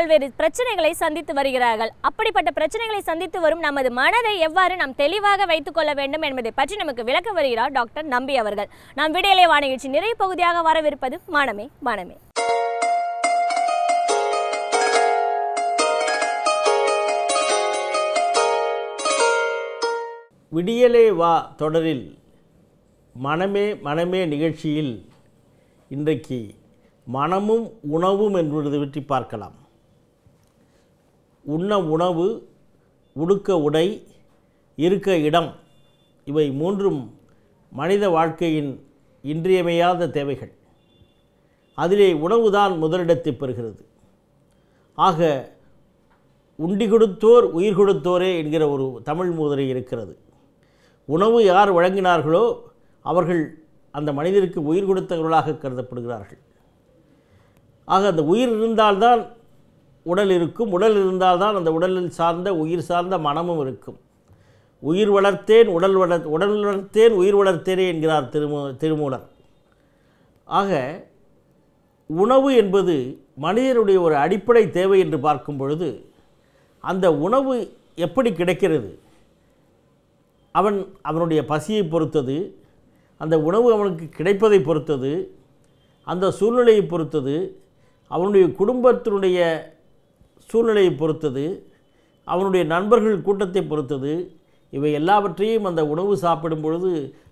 பல்வேறு பிரச்சனைகளை சந்தித்து வருகிறார்கள். அப்படிப்பட்ட பிரச்சனைகளை சந்தித்து வரும் நமது மனதை எவ்வாறு நாம் தெளிவாக வைத்துக் கொள்ள வேண்டும் என்பதை பற்றி நமக்கு விளக்க வருகிறார் டாக்டர் நம்பி அவர்கள். நாம் விடியலை வா நிகழ்ச்சி நிறைய பகுதியாக வரவிருப்பது மனமே மனமே. விடியலே வா தொடரில் மனமே மனமே நிகழ்ச்சியில் இன்றைக்கு மனமும் உணவும் என்பது பற்றி பார்க்கலாம். உண்ண உணவு, உடுக்க உடை, இருக்க இடம், இவை மூன்றும் மனித வாழ்க்கையின் இன்றியமையாத தேவைகள். அதிலே உணவுதான் முதலிடத்தை பெறுகிறது. ஆக உண்டி கொடுத்தோர் உயிர் கொடுத்தோரே என்கிற ஒரு தமிழ் மூதுரை இருக்கிறது. உணவு யார் வழங்கினார்களோ அவர்கள் அந்த மனிதருக்கு உயிர் கொடுத்தவர்களாக கருதப்படுகிறார்கள். ஆக அந்த உயிர் இருந்தால்தான் உடல் இருக்கும், உடல் இருந்தால்தான் அந்த உடலில் சார்ந்த உயிர் சார்ந்த மனமும் இருக்கும். உயிர் வளர்த்தேன் உடல் வளர்த்தேன் உயிர் வளர்த்தேனே என்கிறார் திருமூலர். ஆக உணவு என்பது மனிதனுடைய ஒரு அடிப்படை தேவை என்று பார்க்கும் பொழுது அந்த உணவு எப்படி கிடைக்கிறது? அவனுடைய பசியை பொறுத்தது, அந்த உணவு அவனுக்கு கிடைப்பதை பொறுத்தது, அந்த சூழ்நிலையை பொறுத்தது, அவனுடைய குடும்பத்தினுடைய சூழ்நிலையை பொறுத்தது, அவனுடைய நண்பர்கள் கூட்டத்தை பொறுத்தது. இவை எல்லாவற்றையும் அந்த உணவு சாப்பிடும் பொழுது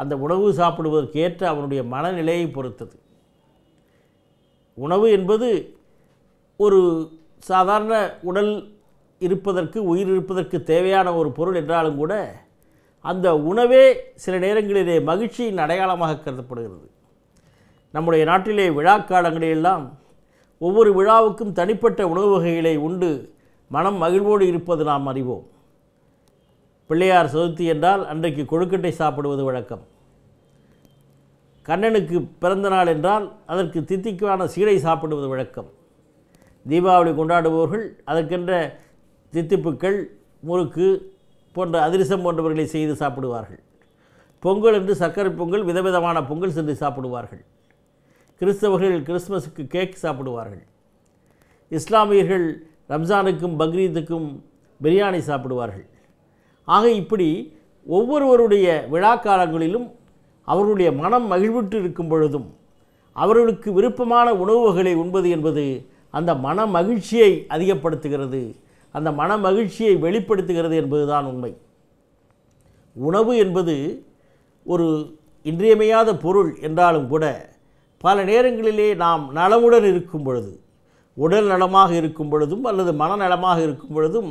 அந்த உணவு சாப்பிடுவதற்கு ஏற்ற அவனுடைய மனநிலையை பொறுத்தது. உணவு என்பது ஒரு சாதாரண உடல் இருப்பதற்கு, உயிர் இருப்பதற்கு தேவையான ஒரு பொருள் என்றாலும் கூட அந்த உணவே சில நேரங்களிலே மகிழ்ச்சியின் அடையாளமாக கருதப்படுகிறது. நம்முடைய நாட்டிலே விழா காலங்களிலெல்லாம் ஒவ்வொரு விழாவுக்கும் தனிப்பட்ட உணவு வகைகளை உண்டு மனம் மகிழ்வோடு இருப்பது நாம் அறிவோம். பிள்ளையார் சதுர்த்தி என்றால் அன்றைக்கு கொழுக்கட்டை சாப்பிடுவது வழக்கம். கண்ணனுக்கு பிறந்த நாள் என்றால் அதற்கு தித்திக்கான சீடை சாப்பிடுவது வழக்கம். தீபாவளி கொண்டாடுபவர்கள் அதற்கென்ற தித்திப்புக்கள், முறுக்கு போன்ற அதிரசம் போன்றவர்களை செய்து சாப்பிடுவார்கள். பொங்கல் என்று சர்க்கரை பொங்கல், விதவிதமான பொங்கல் சென்று சாப்பிடுவார்கள். கிறிஸ்தவர்கள் கிறிஸ்மஸுக்கு கேக் சாப்பிடுவார்கள். இஸ்லாமியர்கள் ரம்ஜானுக்கும் பக்ரீத்துக்கும் பிரியாணி சாப்பிடுவார்கள். ஆக இப்படி ஒவ்வொருவருடைய விழா காலங்களிலும் அவர்களுடைய மனம் மகிழ்வுற்று இருக்கும் பொழுதும் அவர்களுக்கு விருப்பமான உணவு வகைகளை உண்பது என்பது அந்த மன மகிழ்ச்சியை அதிகப்படுத்துகிறது, அந்த மன மகிழ்ச்சியை வெளிப்படுத்துகிறது என்பதுதான் உண்மை. உணவு என்பது ஒரு இன்றியமையாத பொருள் என்றாலும் கூட பல நேரங்களிலே நாம் நலமுடன் இருக்கும் பொழுது, உடல் நலமாக இருக்கும் பொழுதும் அல்லது மனநலமாக இருக்கும் பொழுதும்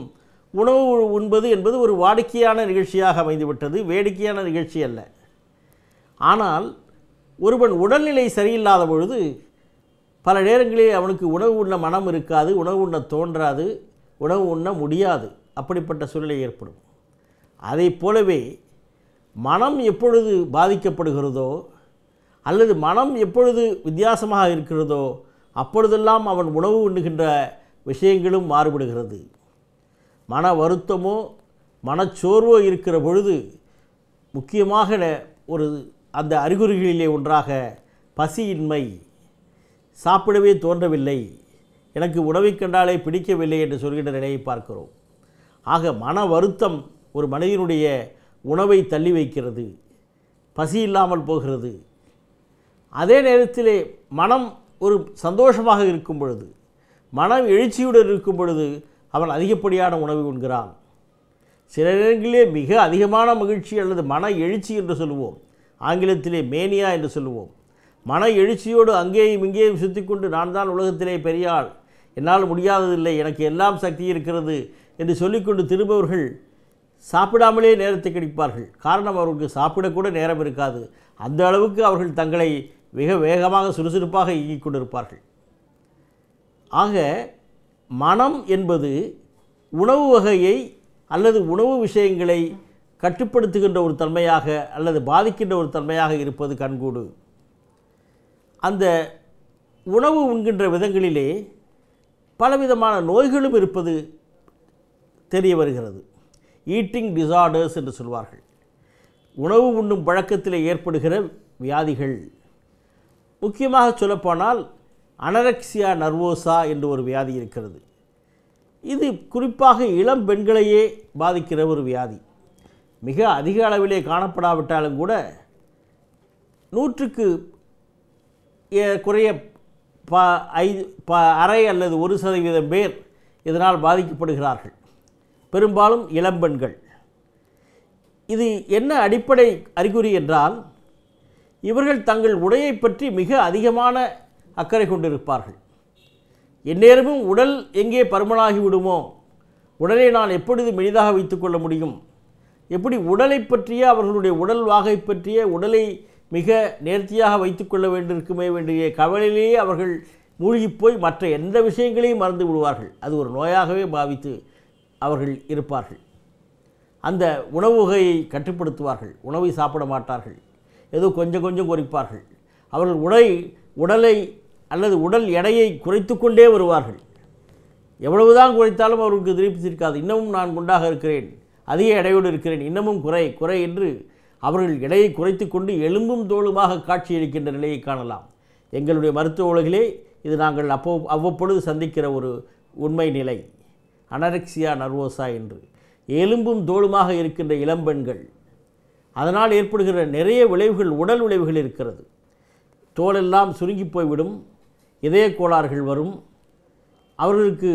உணவு உண்பது என்பது ஒரு வாடிக்கையான நிகழ்ச்சியாக அமைந்துவிட்டது, வேடிக்கையான நிகழ்ச்சி அல்ல. ஆனால் ஒருவன் உடல்நிலை சரியில்லாத பொழுது பல நேரங்களில் அவனுக்கு உணவு உண்ண மனம் இருக்காது, உணவு உண்ண தோன்றாது, உணவு உண்ண முடியாது. அப்படிப்பட்ட சூழ்நிலை ஏற்படும். அதை போலவே மனம் எப்பொழுது பாதிக்கப்படுகிறதோ அல்லது மனம் எப்பொழுது வித்தியாசமாக இருக்கிறதோ அப்பொழுதெல்லாம் அவன் உணவு உண்ணுகின்ற விஷயங்களும் மாறுபடுகிறது. மன வருத்தமோ மனச்சோர்வோ இருக்கிற பொழுது முக்கியமாக ஒரு அந்த அறிகுறிகளிலே ஒன்றாக பசியின்மை, சாப்பிடவே தோன்றவில்லை, எனக்கு உணவை கண்டாலே பிடிக்கவில்லை என்று சொல்கின்ற நிலையை பார்க்கிறோம். ஆக மன வருத்தம் ஒரு மனிதனுடைய உணவை தள்ளி வைக்கிறது, பசி இல்லாமல் போகிறது. அதே நேரத்திலே மனம் ஒரு சந்தோஷமாக இருக்கும் பொழுது, மனம் எழுச்சியுடன் இருக்கும் பொழுது அவன் அதிகப்படியான உணவை உண்கிறான். சில நேரங்களிலே மிக அதிகமான மகிழ்ச்சி அல்லது மன எழுச்சி என்று சொல்லுவோம், ஆங்கிலத்திலே மேனியா என்று சொல்லுவோம். மன எழுச்சியோடு அங்கேயும் இங்கேயும் சுற்றி கொண்டு நான் தான் உலகத்திலே பெரிய ஆள், என்னால் முடியாததில்லை, எனக்கு எல்லாம் சக்தி இருக்கிறது என்று சொல்லிக்கொண்டு திரும்பவர்கள் சாப்பிடாமலே நேரத்தை கழிப்பார்கள். காரணம், அவர்களுக்கு சாப்பிடக்கூட நேரம் இருக்காது. அந்த அளவுக்கு அவர்கள் தங்களை மிக வேகமாக சுறுசுறுப்பாக இயங்கிக் கொண்டிருப்பார்கள். ஆக மனம் என்பது உணவு வகையை அல்லது உணவு விஷயங்களை கட்டுப்படுத்துகின்ற ஒரு தன்மையாக அல்லது பாதிக்கின்ற ஒரு தன்மையாக இருப்பது கண்கூடு. அந்த உணவு உண்கின்ற விதங்களிலே பலவிதமான நோய்களும் இருப்பது தெரிய வருகிறது. ஈட்டிங் டிசார்டர்ஸ் என்று சொல்வார்கள். உணவு உண்ணும் பழக்கத்தில் ஏற்படுகிற வியாதிகள், முக்கியமாக சொல்லப்போனால் அனரெக்சியா நர்வோசா என்று ஒரு வியாதி இருக்கிறது. இது குறிப்பாக இளம் பெண்களையே பாதிக்கிற ஒரு வியாதி. மிக அதிக அளவிலே காணப்படாவிட்டாலும் கூட 100க்கு குறைய அரை அல்லது 1% பேர் இதனால் பாதிக்கப்படுகிறார்கள். பெரும்பாலும் இளம்பெண்கள். இது என்ன அடிப்படை அறிகுறி என்றால், இவர்கள் தங்கள் உடையை பற்றி மிக அதிகமான அக்கறை கொண்டிருப்பார்கள். எந்நேரமும் உடல் எங்கே பருமனாகி விடுமோ, உடலை நான் எப்பொழுது மெலிதாக வைத்துக்கொள்ள முடியும், எப்படி உடலை பற்றிய அவர்களுடைய உடல் வாகை பற்றிய உடலை மிக நேர்த்தியாக வைத்துக்கொள்ள வேண்டியிருக்குமே வேண்டிய கவலையிலேயே அவர்கள் மூழ்கிப்போய் மற்ற எந்த விஷயங்களையும் மறந்து விடுவார்கள். அது ஒரு நோயாகவே பாவித்து அவர்கள் இருப்பார்கள். அந்த உணவு வகையை கட்டுப்படுத்துவார்கள். உணவை சாப்பிட மாட்டார்கள். ஏதோ கொஞ்சம் கொஞ்சம் குறைப்பார்கள். அவர்கள் உடலை அல்லது உடல் எடையை குறைத்து கொண்டே வருவார்கள். எவ்வளவுதான் குறைத்தாலும் அவர்களுக்கு திருப்தி இருக்காது. இன்னமும் நான் குண்டாக இருக்கிறேன், அதிக எடையோடு இருக்கிறேன், இன்னமும் குறை என்று அவர்கள் எடையை குறைத்து கொண்டு எலும்பும் தோளுமாக காட்சியளிக்கின்ற நிலையை காணலாம். எங்களுடைய மருத்துவ உலகிலே இது நாங்கள் அவ்வப்பொழுது சந்திக்கிற ஒரு உண்மை நிலை. அனரெக்சியா நர்வோசா என்று எலும்பும் தோளுமாக இருக்கின்ற இளம்பெண்கள். அதனால் ஏற்படுகிற நிறைய விளைவுகள், உடல் விளைவுகள் இருக்கிறது. தோலெல்லாம் சுருங்கி போய்விடும், இதய கோளாறுகள் வரும். அவர்களுக்கு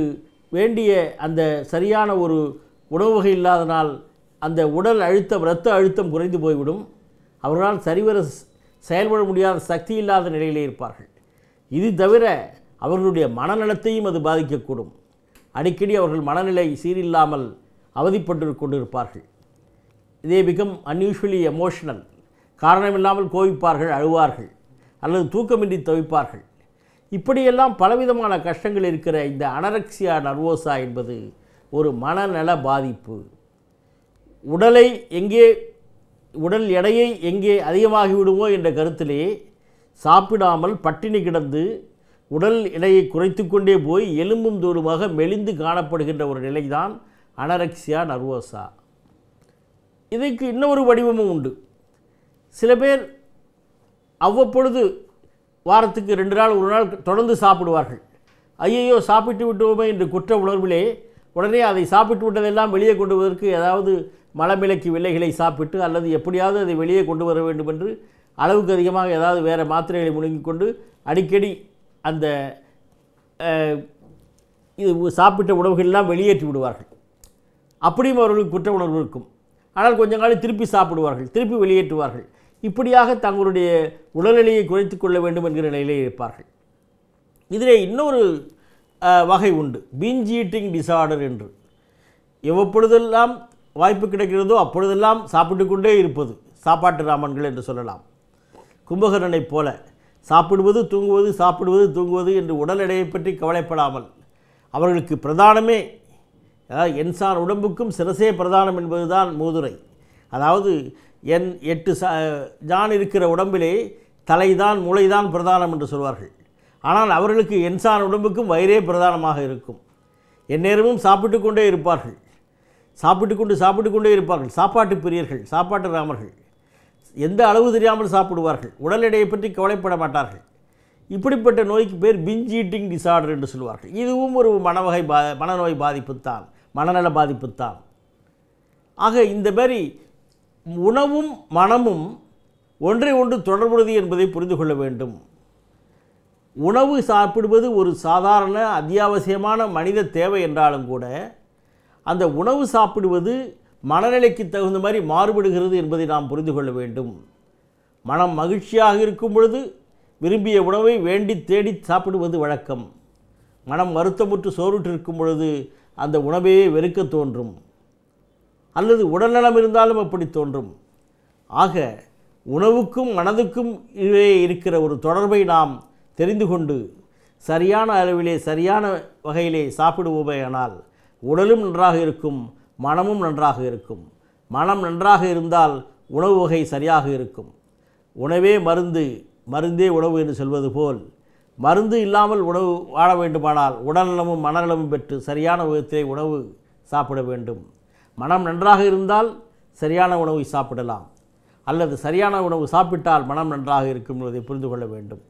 வேண்டிய அந்த சரியான ஒரு உணவு வகை இல்லாதனால் அந்த உடல் அழுத்தம், இரத்த அழுத்தம் குறைந்து போய்விடும். அவர்களால் சரிவர செயல்பட முடியாத சக்தி இல்லாத நிலையிலே இருப்பார்கள். இது தவிர அவர்களுடைய மனநலத்தையும் அது பாதிக்கக்கூடும். அடிக்கடி அவர்கள் மனநிலை சீரில்லாமல் அவதிப்பட்டு கொண்டிருப்பார்கள். இதே பிகம் அன்யூஷுவலி எமோஷனல். காரணமில்லாமல் கோவிப்பார்கள், அழுவார்கள், அல்லது தூக்கமின்றி தவிப்பார்கள். இப்படியெல்லாம் பலவிதமான கஷ்டங்கள் இருக்கிற இந்த அனரெக்சியா நர்வோசா என்பது ஒரு மனநல பாதிப்பு. உடல் எடையை எங்கே அதிகமாகிவிடுமோ என்ற கருத்திலே சாப்பிடாமல் பட்டினி கிடந்து உடல் எடையை குறைத்து கொண்டே போய் எலும்பும் தோலுமாக மெலிந்து காணப்படுகின்ற ஒரு நிலைதான் அனரெக்சியா நர்வோசா. இதற்கு இன்னொரு வடிவமும் உண்டு. சில பேர் அவ்வப்பொழுது வாரத்துக்கு 2 நாள் 1 நாள் தொடர்ந்து சாப்பிடுவார்கள். ஐயையோ சாப்பிட்டு விட்டோமே என்று குற்ற உணர்விலே உடனே அதை சாப்பிட்டு விட்டதெல்லாம் வெளியே கொண்டு வருவதற்கு ஏதாவது மலமிளக்கி வில்லைகளை சாப்பிட்டு அல்லது எப்படியாவது அதை வெளியே கொண்டு வர வேண்டும் என்று அளவுக்கு அதிகமாக ஏதாவது வேறு மாத்திரைகளை முழுங்கிக் கொண்டு அடிக்கடி அந்த இது சாப்பிட்ட உணவுகளெல்லாம் வெளியேற்றி விடுவார்கள். அப்படியும் அவர்களுக்கு குற்ற உணர்வு இருக்கும். ஆனால் கொஞ்ச நாள் திருப்பி சாப்பிடுவார்கள், திருப்பி வெளியேற்றுவார்கள். இப்படியாக தங்களுடைய உடல்நிலையை குறைத்து கொள்ள வேண்டும் என்கிற நிலையிலே இருப்பார்கள். இதிலே இன்னொரு வகை உண்டு, பிஞ்ச் ஈட்டிங் டிசார்டர் என்று. எவ்வப்பொழுதெல்லாம் வாய்ப்பு கிடைக்கிறதோ அப்பொழுதெல்லாம் சாப்பிட்டு கொண்டே இருப்பது, சாப்பாட்டு ராமன்கள் என்று சொல்லலாம். கும்பகர்ணனைப் போல சாப்பிடுவது தூங்குவது, சாப்பிடுவது தூங்குவது என்று உடல் எடையை பற்றி கவலைப்படாமல் அவர்களுக்கு பிரதானமே, அதாவது என்சான் உடம்புக்கும் சிரசே பிரதானம் என்பதுதான் மூதுரை. அதாவது 8 ஜான் இருக்கிற உடம்பிலே தலைதான் மூளைதான் பிரதானம் என்று சொல்வார்கள். ஆனால் அவர்களுக்கு என்சான் உடம்புக்கும் வயிறே பிரதானமாக இருக்கும். எந்நேரமும் சாப்பிட்டு கொண்டே இருப்பார்கள், சாப்பிட்டு கொண்டே இருப்பார்கள். சாப்பாட்டு பிரியர்கள், சாப்பாட்டு ராமர்கள். எந்த அளவு தெரியாமல் சாப்பிடுவார்கள், உடல் எடையை பற்றி கவலைப்பட மாட்டார்கள். இப்படிப்பட்ட நோய்க்கு பேர் பிஞ்ச் ஈட்டிங் டிசார்டர் என்று சொல்வார்கள். இதுவும் ஒரு மனநோய் பாதிப்புத்தான், மனநல பாதிப்புத்தான். ஆக இந்த மாதிரி உணவும் மனமும் ஒன்றை ஒன்று தொடர்புடையது என்பதை புரிந்து கொள்ள வேண்டும். உணவு சாப்பிடுவது ஒரு சாதாரண அத்தியாவசியமான மனித தேவை என்றாலும் கூட அந்த உணவு சாப்பிடுவது மனநிலைக்கு தகுந்த மாதிரி மாறுபடுகிறது என்பதை நாம் புரிந்து கொள்ள வேண்டும். மனம் மகிழ்ச்சியாக இருக்கும் பொழுது விரும்பிய உணவை வேண்டி தேடி சாப்பிடுவது வழக்கம். மனம் வருத்தமுற்று சோர்வுற்று இருக்கும் பொழுது அந்த உணவையே வெறுக்க தோன்றும், அல்லது உடல்நலம் இருந்தாலும் அப்படி தோன்றும். ஆக உணவுக்கும் மனதுக்கும் இடையே இருக்கிற ஒரு தொடர்பை நாம் தெரிந்து கொண்டு சரியான அளவிலே சரியான வகையிலே சாப்பிடுவோமேயானால் உடலும் நன்றாக இருக்கும், மனமும் நன்றாக இருக்கும். மனம் நன்றாக இருந்தால் உணவு வகை சரியாக இருக்கும். உணவே மருந்து, மருந்தே உணவு என்று சொல்வது போல் மருந்து இல்லாமல் உணவு வாழ வேண்டுமானால் உடல்நலமும் மனநலமும் பெற்று சரியான விதத்திலே உணவு சாப்பிட வேண்டும். மனம் நன்றாக இருந்தால் சரியான உணவை சாப்பிடலாம், அல்லது சரியான உணவு சாப்பிட்டால் மனம் நன்றாக இருக்கும் என்பதை புரிந்து கொள்ள வேண்டும்.